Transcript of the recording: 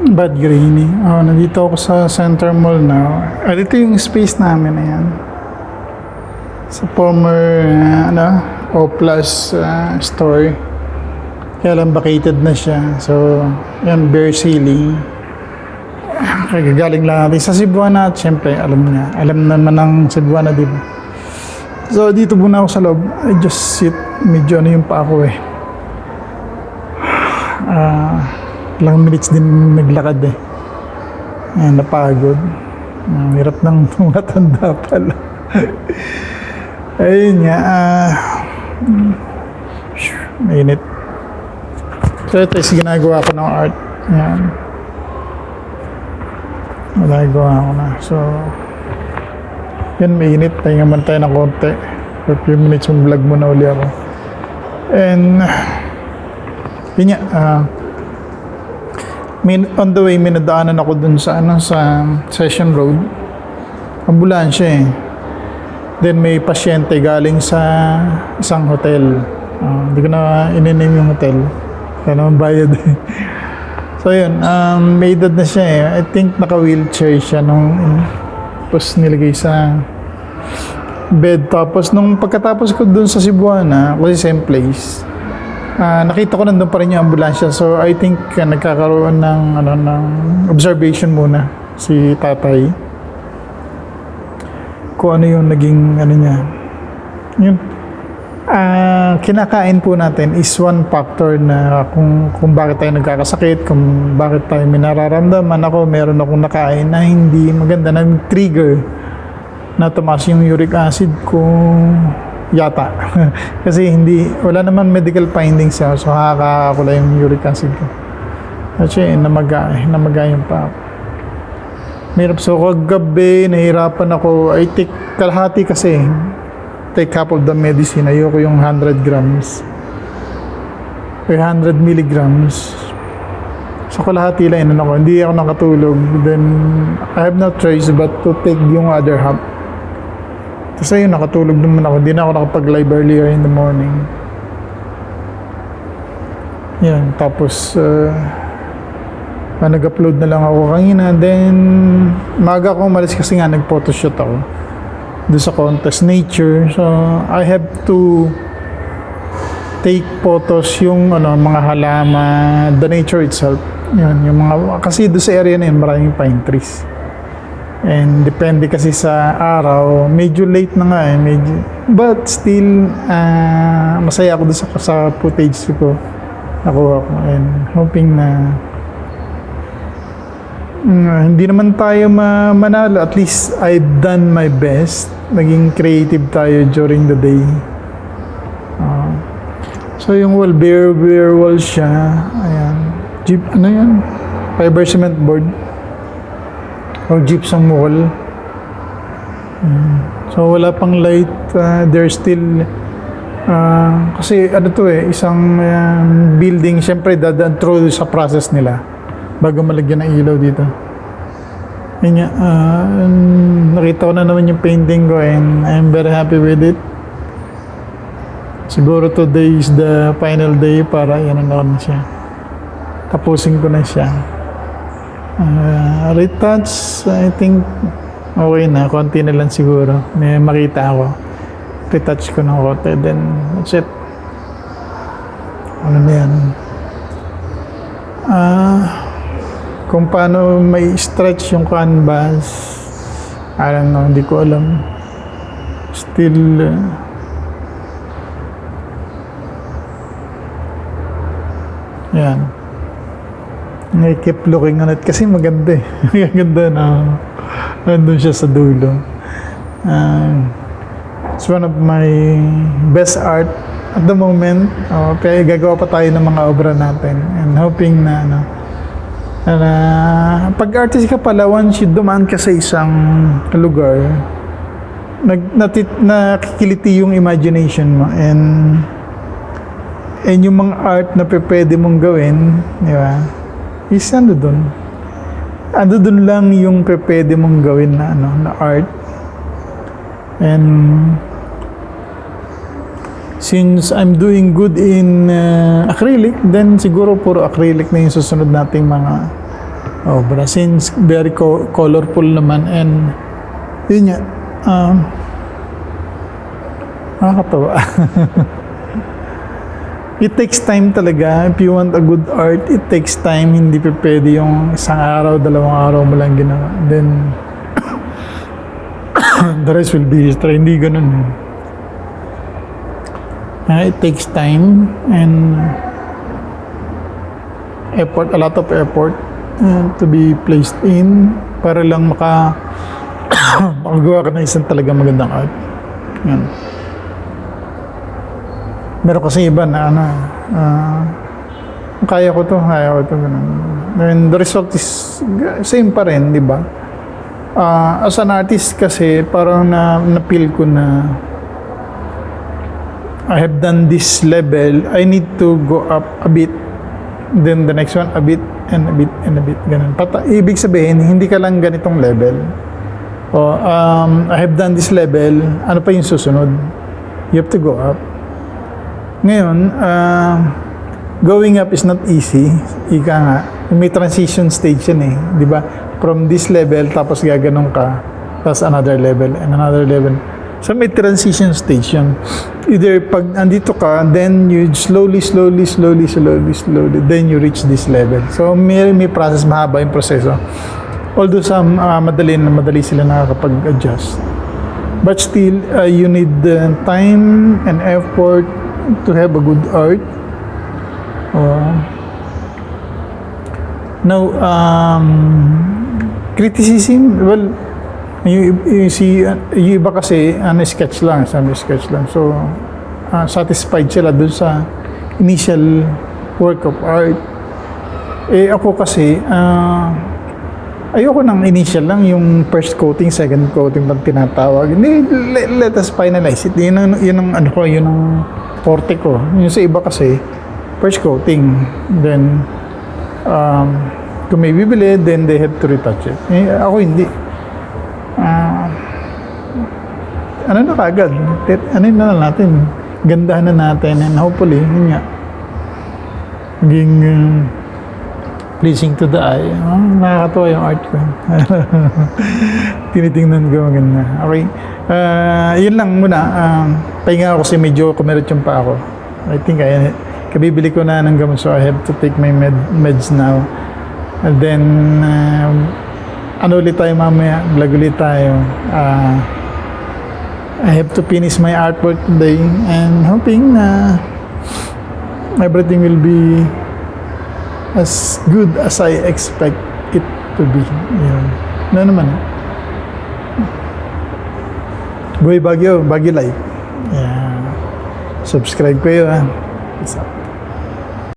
Bad grainy. Oh, nandito ako sa Center Mall na. Ito yung space namin na yan. Sa former, O Plus store. Kaya lang vacated na siya. So, yan, bare ceiling. Kagagaling lang natin sa Cebuana at syempre, alam niya. Alam naman ng Cebuana, di ba? So, dito muna ako sa loob. I just sit. Medyo yung pa ako eh. Ilang minutes din naglakad eh. Ayan, napagod. Hirap ng matanda pala. Ayun nga. Mainit. So ito is ginagawa ko ng art. Ayan. Ginagawa ko na. So, yan, mainit. Pahinga man tayo ng konti. For a few minutes, mag-vlog muna uli ako. And, yun nga, on the way, minadaanan ako dun sa Session Road. Ambulansya eh. Then may pasyente galing sa isang hotel. Hindi ko na in-name yung hotel. Kaya naman bayad eh. So yun, may edad na siya eh. I think naka-wheelchair siya nung tapos nilagay sa bed. Tapos nung pagkatapos ko dun sa Cebuana, kasi same place, nakita ko nandun pa rin yung ambulansya. So I think nagkakaroon ng observation muna si tatay. Kung ano yung naging niya. Yun. Kinakain po natin is one factor na kung bakit tayo nagkakasakit, kung bakit tayo may nararamdaman. Ako, meron akong nakain na hindi maganda, nag-trigger na tumaas yung uric acid ko yata. Kasi wala naman medical findings siya, so hakakakula yung uric acid ko. Kasi namaga yung pa ako. Mahirap. So kagabi, nahirapan ako. I take kalahati kasi. Take half of the medicine. Ayoko yung 100 grams. Or 100 milligrams. So kalahati lang ako. Hindi ako nakatulog. Then, I have no choice but to take yung other half. Tapos ayun, nakatulog naman ako. Hindi na ako nakapag-live earlier in the morning. Yan. Tapos, nag-upload na lang ako kanina. Then, maga ako umalis kasi nga nag-photoshoot ako doon sa contest nature. So, I have to take photos yung mga halaman, the nature itself. Yun, yung mga, kasi doon sa area na yun, maraming pine trees. And depende kasi sa araw, medyo late na nga eh, but still, masaya ako doon sa footage ko nakuha ko. And hoping na hindi naman tayo manalo. At least I've done my best. Naging creative tayo during the day. So yung wall, bare wall siya. Ayan. Yan? Fiber cement board. O gypsum wall. So wala pang light. There's still kasi isang building. Siyempre dadaan through sa process nila bago malagyan ng ilaw dito. Yun nga, nakita ko na naman yung painting ko and I'm very happy with it. Siguro today is the final day para yan na siya. Tapusin ko na siya. Retouch, I think okay na, konti na lang siguro. May makita ako. Retouch ko ng konti, then that's it. Ano na yan? Kung paano may stretch yung canvas, I don't know, hindi ko alam. Still, yan. I keep looking on it kasi maganda eh. Maganda na nandun siya sa dulo. It's one of my best art at the moment. Kaya gagawa pa tayo ng mga obra natin and hoping na pag artist ka pala, once you dumaan ka sa isang lugar, nakikiliti yung imagination mo and yung mga art na pwede mong gawin, di ba? Is ando dun lang yung pwede mong gawin na art. And since I'm doing good in acrylic, then siguro puro acrylic na yung susunod nating mga obra. Since very colorful naman and yun nga, nakakatawa. It takes time talaga. If you want a good art, it takes time. Hindi pa pwede yung isang araw, dalawang araw mo lang ginawa. Then, the rest will be history. Hindi ganun. It takes time and effort, a lot of effort to be placed in para lang makagawa ka ng isang talagang magandang art. Yan. Meron kasi iba na kaya ko to, ganun. And the result is same pa rin, di ba? As an artist kasi, parang na-feel ko na I have done this level, I need to go up a bit, then the next one, a bit, and a bit, and a bit, ganun. Ibig sabihin, hindi ka lang ganitong level. I have done this level, ano pa yung susunod? You have to go up. Ngayon, going up is not easy. Ika nga, may transition stage yan eh. Di ba? From this level, tapos gaganong ka, tapos another level, and another level. So may transition stage yan. Either pag andito ka, then you slowly, then you reach this level. So may process, mahaba yung proseso. Although some madali sila nakakapag-adjust. But still, you need time and effort to have a good art. Now, criticism, well, you see, yung iba kasi, sketch lang. So, satisfied sila dun sa initial work of art. Ako kasi, ayoko ng initial lang, yung first coating, second coating pag tinatawag. Let us finalize it. Yun ang forte ko. Yung sa iba kasi, first coating. Then, kung may bibili, then they have to retouch it. Ako hindi. Ano na kagad? Ano na lang natin? Gandahan na natin and hopefully, yun nga, maging pleasing to the eye. Nakakatawa yung art ko. Tinitingnan ko maganda. Okay. Yun lang muna. Pahinga ako kasi medyo kumerot yung pa ako. I think kabibili ko na ng gamot, so I have to take my meds now. And then, ano ulit tayo mamaya? Vlog ulit tayo. I have to finish my artwork today and hoping na everything will be as good as I expect it to be. Yun. Ano naman? Boy Baguio, Baguio Life. Yeah. Subscribe kayo ha. Peace out.